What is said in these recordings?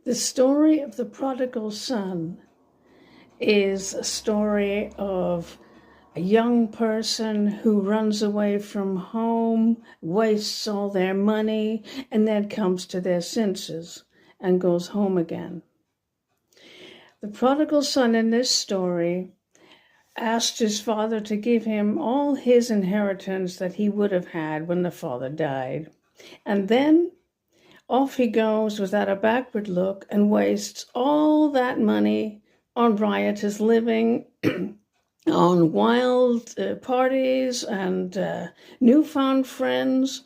The story of the prodigal son is a story of a young person who runs away from home, wastes all their money, and then comes to their senses and goes home again. The prodigal son in this story asked his father to give him all his inheritance that he would have had when the father died. And then off he goes without a backward look and wastes all that money on riotous living, on wild parties and newfound friends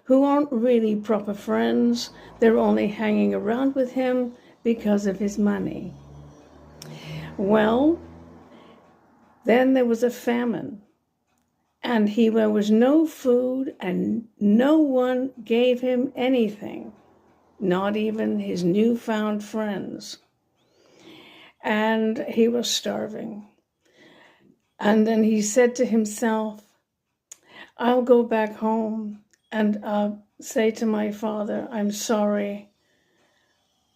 who aren't really proper friends. They're only hanging around with him because of his money. Well, then there was a famine, and there was no food, and no one gave him anything, not even his newfound friends. And he was starving. And then he said to himself, I'll go back home and say to my father, I'm sorry.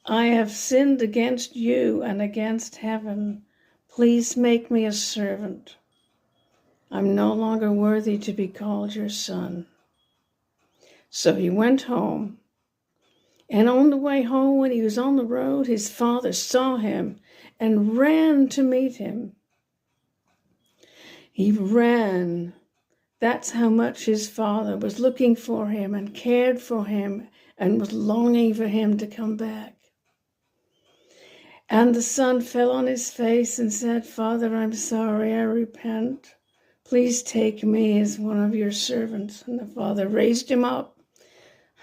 I have sinned against you and against heaven. Please make me a servant. I'm no longer worthy to be called your son. So he went home. And on the way home, when he was on the road, his father saw him and ran to meet him. He ran. That's how much his father was looking for him and cared for him and was longing for him to come back. And the son fell on his face and said, Father, I'm sorry, I repent. Please take me as one of your servants. And the father raised him up.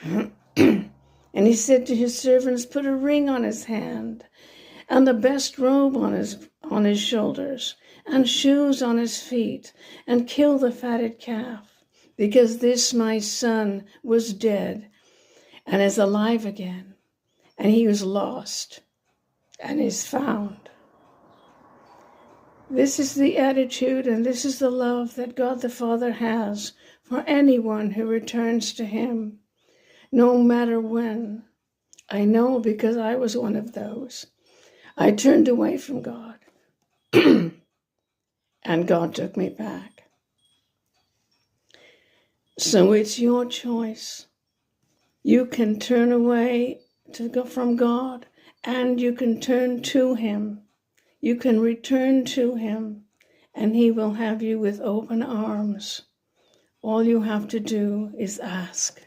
And he said to his servants, put a ring on his hand and the best robe on his shoulders and shoes on his feet, and kill the fatted calf, because this my son was dead and is alive again, and he was lost and is found. This is the attitude and this is the love that God the Father has for anyone who returns to him, no matter when. I know, because I was one of those. I turned away from God, and God took me back. So it's your choice. You can turn away to go from God, and you can turn to him. You can return to him, and he will have you with open arms. All you have to do is ask.